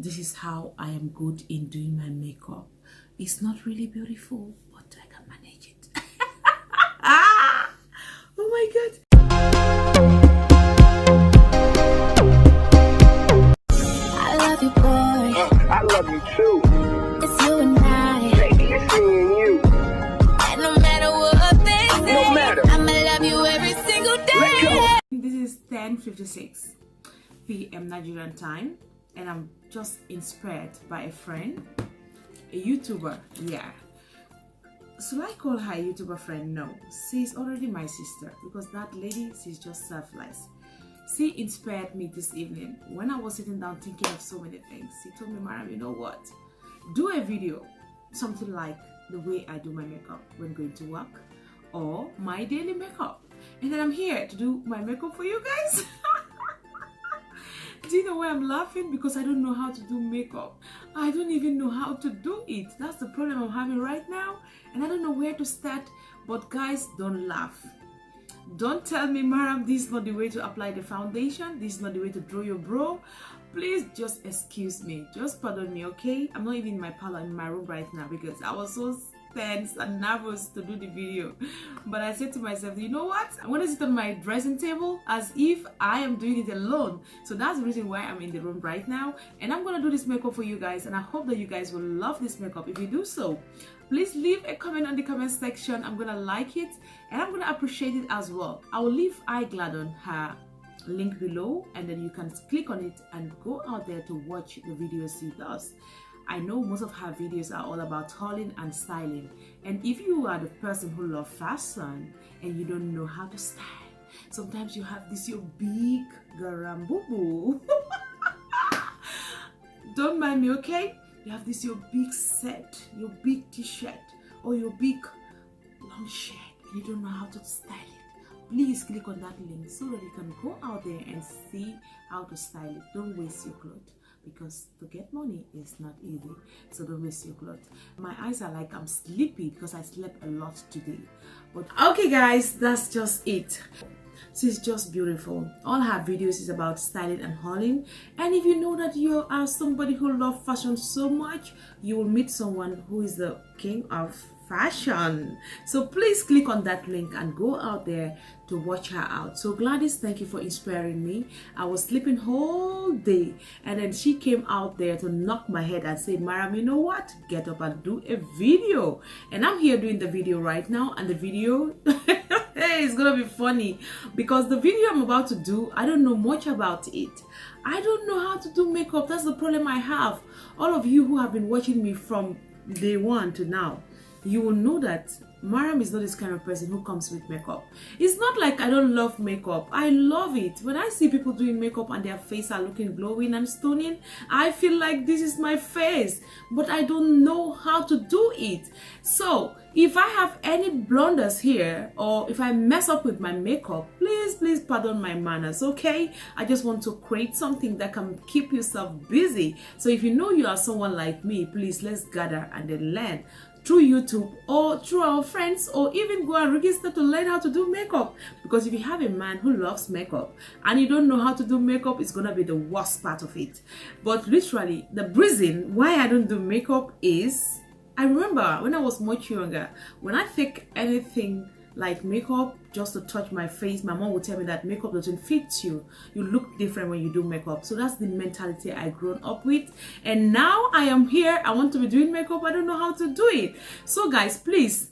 This is how I am good in doing my makeup. It's not really beautiful, but I can manage it. Oh my God. I love you, boy. I love you too. It's you and I. Baby, it's me and you. And no matter what they say, No matter. I'ma love you every single Let's day. go. This is 10:56 p.m. Nigerian time, and I'm just inspired by a friend, a YouTuber. Yeah. So I call her a YouTuber friend? No, she's already my sister, because that lady, she's just selfless. She inspired me this evening when I was sitting down thinking of so many things. She told me, Mariam, you know what? Do a video, something like the way I do my makeup when going to work, or my daily makeup. And then I'm here to do my makeup for you guys. Do you know why I'm laughing? Because I don't know how to do makeup. I don't even know how to do it. That's the problem I'm having right now. And I don't know where to start. But guys, don't laugh. Don't tell me, Mariam, this is not the way to apply the foundation. This is not the way to draw your brow. Please just excuse me. Just pardon me, okay? I'm not even in my parlor, in my room right now, because I was so tense and nervous to do the video. But I said to myself, you know what? I'm gonna sit on my dressing table as if I am doing it alone. So that's the reason why I'm in the room right now, and I'm gonna do this makeup for you guys, and I hope that you guys will love this makeup. If you do so, please leave a comment on the comment section. I'm gonna like it and I'm gonna appreciate it as well. I will leave iGlad on her link below, and then you can click on it and go out there to watch the videos she does. I know most of her videos are all about hauling and styling, and if you are the person who loves fashion and you don't know how to style, sometimes you have this your big garam boo boo. Don't mind me, okay? You have this your big set, your big t-shirt, or your big long shirt, and you don't know how to style it. Please click on that link so that you can go out there and see how to style it. Don't waste your clothes, because to get money is not easy. So don't waste your clothes. My eyes are like I'm sleepy because I slept a lot today. But okay guys, that's just it. She's just beautiful. All her videos is about styling and hauling. And if you know that you are somebody who loves fashion so much, you will meet someone who is the king of fashion. So please click on that link and go out there to watch her out. So Gladys, thank you for inspiring me. I was sleeping whole day, and then she came out there to knock my head and say, Mariam, you know what? Get up and do a video. And I'm here doing the video right now, and the video hey, it's gonna be funny, because the video I'm about to do, I don't know much about it. I don't know how to do makeup. That's the problem I have. All of you who have been watching me from day one to now, you will know that Mariam is not this kind of person who comes with makeup. It's not like I don't love makeup. I love it. When I see people doing makeup and their face are looking glowing and stunning, I feel like this is my face, but I don't know how to do it. So if I have any blunders here, or if I mess up with my makeup, please pardon my manners, okay? I just want to create something that can keep yourself busy. So if you know you are someone like me, please, let's gather and then learn through YouTube or through our friends, or even go and register to learn how to do makeup. Because if you have a man who loves makeup and you don't know how to do makeup, it's gonna be the worst part of it. But literally, the reason why I don't do makeup is, I remember when I was much younger, when I take anything like makeup just to touch my face, my mom would tell me that makeup doesn't fit you. You look different when you do makeup. So that's the mentality I grown up with. And now I am here. I want to be doing makeup. I don't know how to do it. So guys, please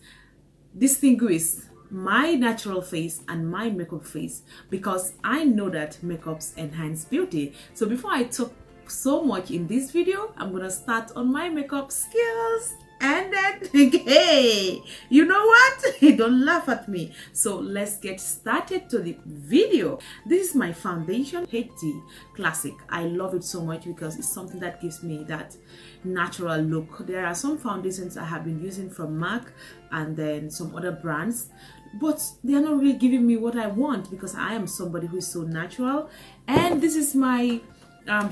distinguish my natural face and my makeup face, because I know that makeups enhance beauty. So before I talk so much in this video, I'm gonna start on my makeup skills. And then, hey, you know what? Don't laugh at me. So let's get started to the video. This is my foundation, HD Classic. I love it so much because it's something that gives me that natural look. There are some foundations I have been using from MAC and then some other brands, but they are not really giving me what I want, because I am somebody who is so natural. And this is my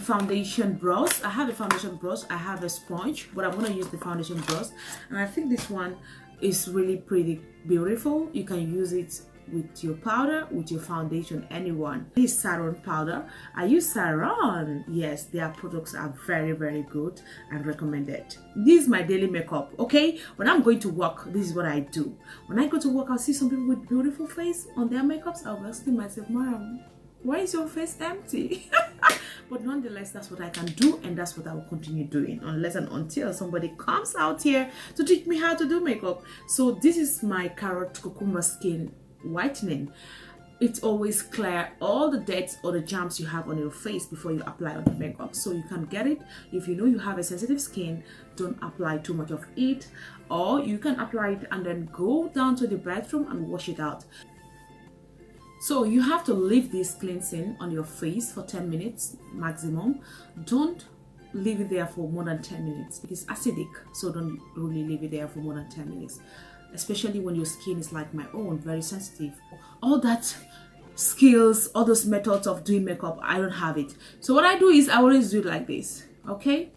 foundation brush. I have a foundation brush, I have a sponge, but I'm going to use the foundation brush, and I think this one is really pretty beautiful. You can use it with your powder, with your foundation, anyone. This Saron powder. I use Saron. Yes, their products are very, very good and recommended. This is my daily makeup, okay? When I'm going to work, this is what I do. When I go to work, I'll see some people with beautiful face on their makeups. I'll be asking myself, Mom, why is your face empty? But nonetheless, that's what I can do, and that's what I will continue doing unless and until somebody comes out here to teach me how to do makeup. So this is my carrot cucumber skin whitening. It's always clear all the debts or the germs you have on your face before you apply on the makeup, so you can get it. If you know you have a sensitive skin, don't apply too much of it, or you can apply it and then go down to the bathroom and wash it out. So you have to leave this cleansing on your face for 10 minutes maximum. Don't leave it there for more than 10 minutes. It is acidic, so don't really leave it there for more than 10 minutes. Especially when your skin is like my own, very sensitive. All that skills, all those methods of doing makeup, I don't have it. So what I do is I always do it like this, okay?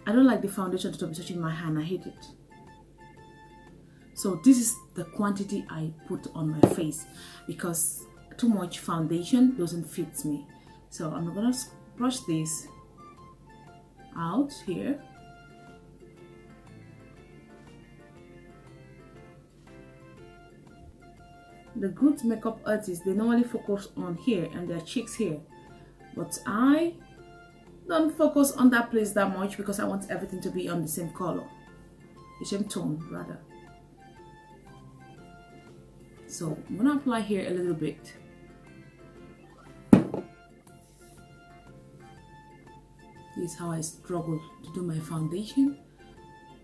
I don't like the foundation to be touching my hand, I hate it. So this is the quantity I put on my face because too much foundation doesn't fit me. So I'm gonna brush this out here. The good makeup artists, they normally focus on here and their cheeks here, but I don't focus on that place that much because I want everything to be on the same color, the same tone rather. So I'm gonna apply here a little bit. This is how I struggle to do my foundation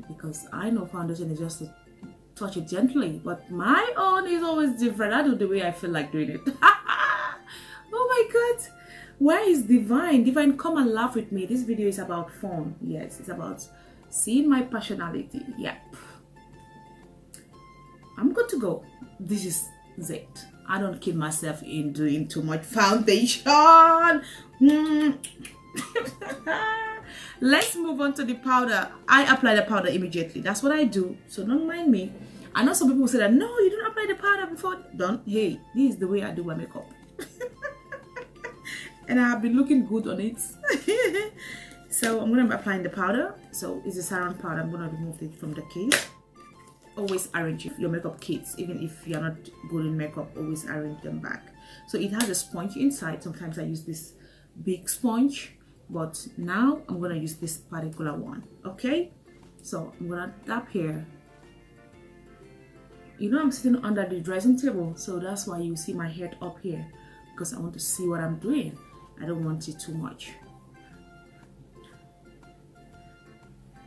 because I know foundation is just to touch it gently, but my own is always different. I do the way I feel like doing it. Oh my God, where is Divine? Divine, come and laugh with me. This video is about fun. Yes, it's about seeing my personality. Yep, I'm good to go. This is it. I don't kill myself in doing too much foundation. Let's move on to the powder. I apply the powder immediately. That's what I do, so don't mind me. I know some people say that, no, you don't apply the powder before. Don't. Hey, this is the way I do my makeup. And I have been looking good on it. So I'm going to be applying the powder. So it's a Saron powder. I'm going to remove it from the case. Always arrange your makeup kits, even if you're not good in makeup, always arrange them back. So it has a sponge inside. Sometimes I use this big sponge, but now I'm gonna use this particular one. Okay, so I'm gonna tap here. You know I'm sitting under the dressing table, so that's why you see my head up here, because I want to see what I'm doing. I don't want it too much.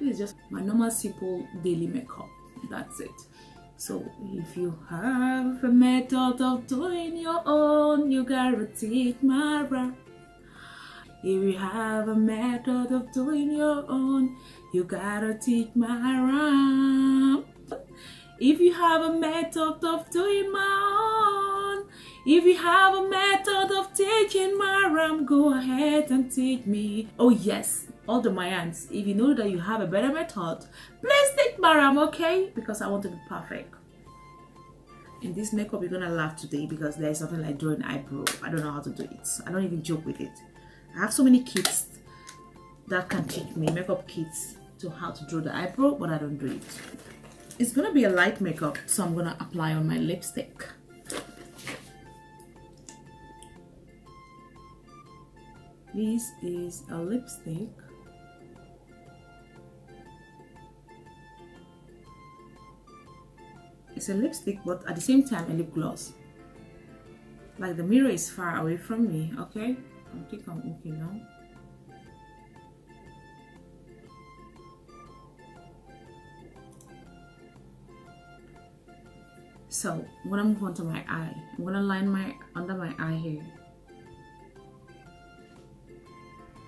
This is just my normal simple daily makeup. That's it. So if you have a method of doing your own, you gotta teach my rap. If you have a method of doing your own, you gotta teach my rap. If you have a method of doing my own, if you have a method of teaching my rap, go ahead and teach me. Oh yes, all the Mayans, if you know that you have a better method, please take my rap, okay? Because I want to be perfect. In this makeup, you're gonna laugh today because there is something like drawing eyebrow. I don't know how to do it. I don't even joke with it. I have so many kits that can teach me, makeup kits, to how to draw the eyebrow, but I don't do it. It's gonna be a light makeup, so I'm gonna apply on my lipstick. This is a lipstick. It's a lipstick, but at the same time a lip gloss. Like the mirror is far away from me, okay? I think I'm okay now. So I'm gonna move on to my eye. I'm gonna line my under my eye here.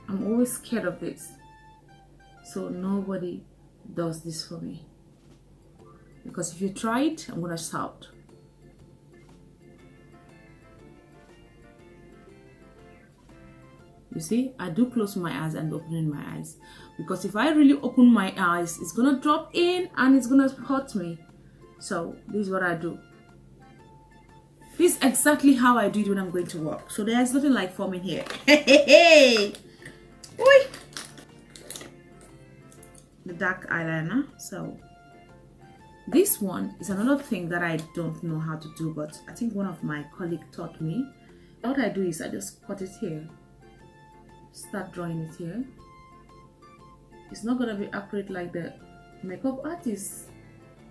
I'm always scared of this, so nobody does this for me. Because if you try it, I'm gonna shout. You see, I do close my eyes and opening my eyes, because if I really open my eyes, it's gonna drop in and it's gonna hurt me. So this is what I do. This is exactly how I do it when I'm going to work. So there's nothing like foaming here. Hey, oi. The dark eyeliner. So this one is another thing that I don't know how to do, but I think one of my colleagues taught me. What I do is I just cut it here, start drawing it here. It's not gonna be accurate like the makeup artist,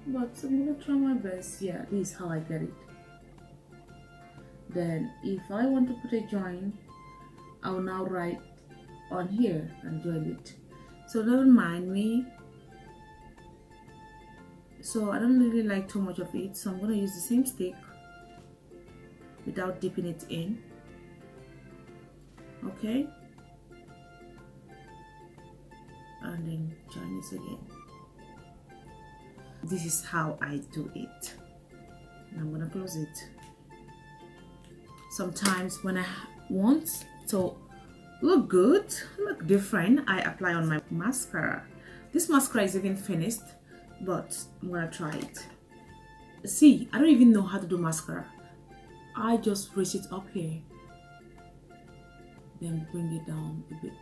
but I'm gonna try my best. Yeah, this is how I get it. Then if I want to put a join, I will now write on here and join it. So don't mind me. So I don't really like too much of it, so I'm gonna use the same stick without dipping it in. Okay, and then join it again. This is how I do it, and I'm gonna close it. Sometimes when I want to look good, look different, I apply on my mascara. This mascara is even finished, but I'm gonna try it. See, I don't even know how to do mascara. I just raise it up here, then bring it down a bit.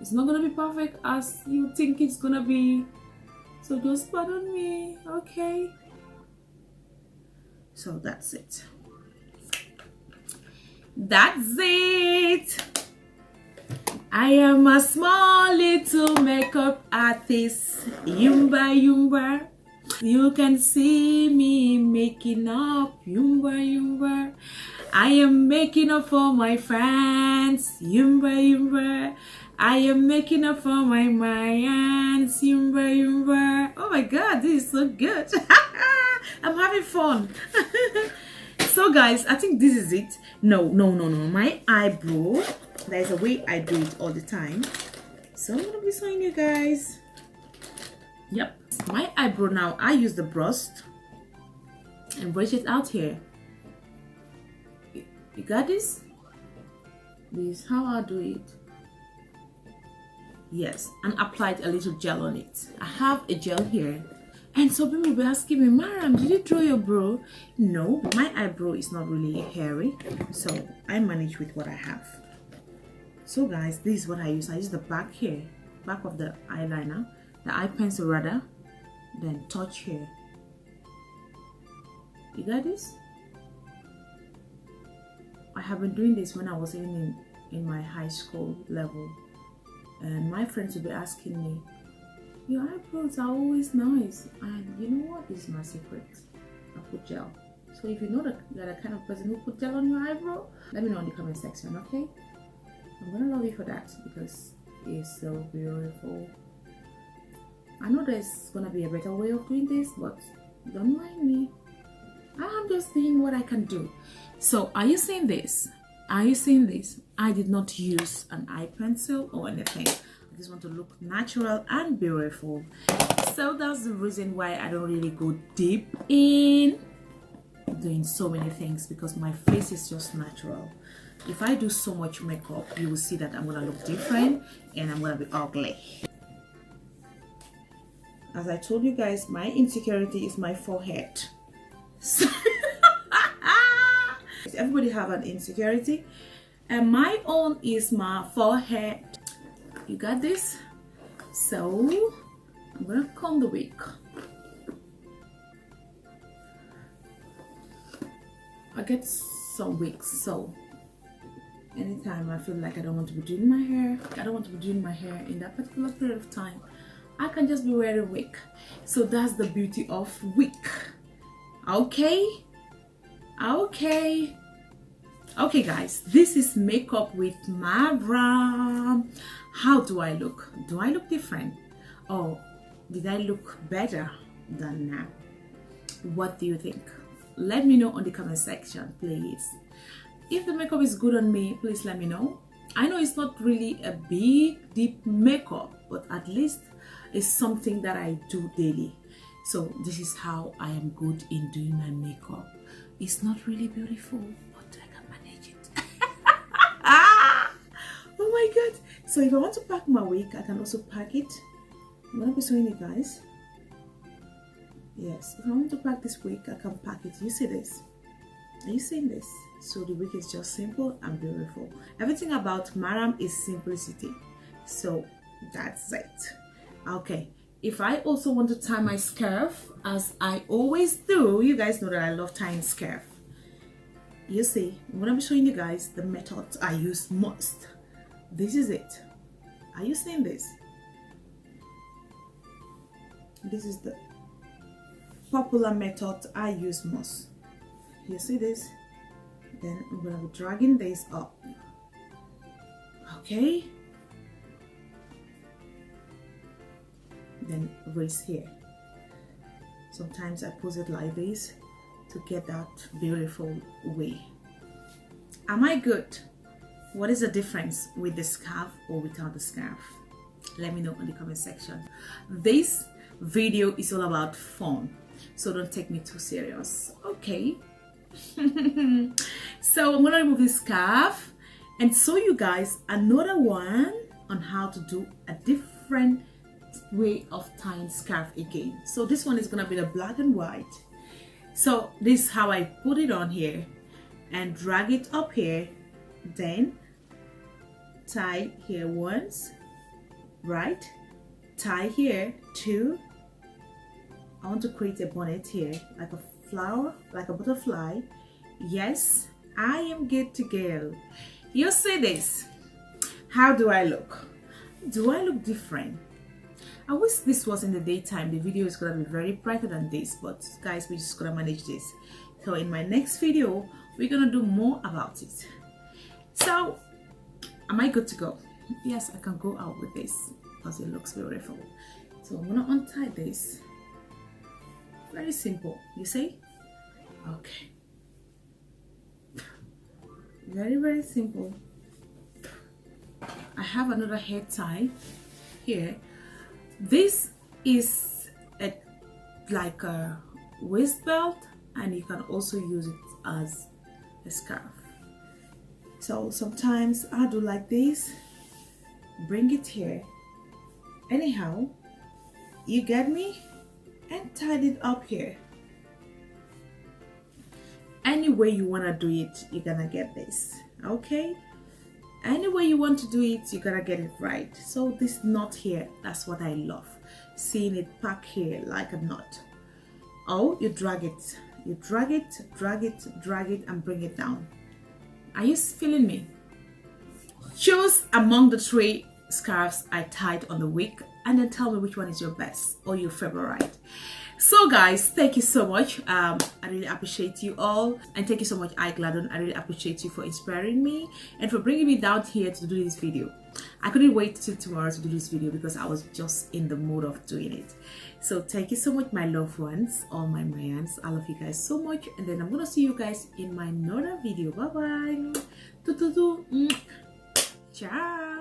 It's not gonna be perfect as you think it's gonna be, so just pardon me, okay? So that's it. That's it. I am a small little makeup artist, yumba yumba. You can see me making up, yumba yumba. I am making up for my fans, yumba yumba. I am making up for my Mayans, yumba yumba. Oh my god, this is so good. I'm having fun. So guys, I think this is it. No, my eyebrow, there's a way I do it all the time, so I'm gonna be showing you guys. Yep, my eyebrow now, I use the brush and brush it out here. You got this? This is how I do it. Yes, and applied a little gel on it. I have a gel here. And so people will be asking me, Mariam, did you draw your brow? No, my eyebrow is not really hairy, so I manage with what I have. So guys, this is what I use. I use the back here, back of the eyeliner, the eye pencil rather, then touch here. You got this? I have been doing this when I was even in my high school level, and my friends would be asking me, your eyebrows are always nice, and you know what? This is my secret. I put gel. So if you know that you're the kind of person who put gel on your eyebrow, let me know in the comment section, okay? I'm gonna love you for that because it's so beautiful. I know there's gonna be a better way of doing this, but don't mind me. I'm just doing what I can do. So are you seeing this? Are you seeing this? I did not use an eye pencil or anything. I just want to look natural and beautiful. So that's the reason why I don't really go deep in doing so many things, because my face is just natural. If I do so much makeup, you will see that I'm gonna look different and I'm gonna be ugly. As I told you guys, my insecurity is my forehead. So everybody have an insecurity, and my own is my forehead. You got this? So I'm gonna comb the wig. I get some wigs, so anytime I feel like I don't want to be doing my hair, in that particular period of time, I can just be wearing a wig. So that's the beauty of wig. Okay guys, this is makeup with Mariam. How do I look? Do I look different, or did I look better than now? What do you think? Let me know on the comment section, please. If the makeup is good on me, please let me know. I know it's not really a big deep makeup, but at least it's something that I do daily. So this is how I am good in doing my makeup. It's not really beautiful, but I can manage it. So if I want to pack my wig, I can also pack it. I'm gonna be showing you guys. Yes, if I want to pack this wig, I can pack it. You see this? Are you seeing this? So the wig is just simple and beautiful. Everything about Maram is simplicity. So that's it. Okay, if I also want to tie my scarf, as I always do, you guys know that I love tying scarf. You see, I'm gonna be showing you guys the method I use most. This is it. Are you seeing this? This is the popular method I use most. You see this? Then I'm gonna be dragging this up. Okay. Then raise here. Sometimes I pose it like this to get that beautiful way. Am I good? What is the difference with the scarf or without the scarf? Let me know in the comment section. This video is all about fun, so don't take me too serious, okay? So I'm gonna remove this scarf and show you guys another one on how to do a different way of tying scarf again. So this one is gonna be the black and white. So this is how I put it on here and drag it up here, then tie here once, right? Tie here two. I want to create a bonnet here, like a flower, like a butterfly. Yes, I am good to go. You see this? How do I look? Do I look different? I wish this was in the daytime. The video is gonna be very brighter than this, but guys, we're just gonna manage this. So in my next video, we're gonna do more about it. So, am I good to go? Yes, I can go out with this because it looks beautiful. So I'm gonna untie this. Very simple, you see? Okay. Very, very simple. I have another hair tie here. This is like a waist belt, and you can also use it as a scarf. So sometimes I do like this, bring it here. Anyhow, you get me? And tied it up here. Any way you want to do it, you're gonna get this, okay? Any way you want to do it, you're gonna get it right. So this knot here, that's what I love, seeing it pack here like a knot. Oh, you drag it, you drag it, drag it, drag it, and bring it down. Are you feeling me? Choose among the 3 scarves I tied on the wig, and then tell me which one is your best or your favorite. So guys, thank you so much. I really appreciate you all, and thank you so much, Gladon. I really appreciate you for inspiring me and for bringing me down here to do this video. I couldn't wait till tomorrow to do this video because I was just in the mood of doing it. So thank you so much, my loved ones, all my Mayans. I love you guys so much, and then I'm gonna see you guys in my another video. Bye bye. Ciao.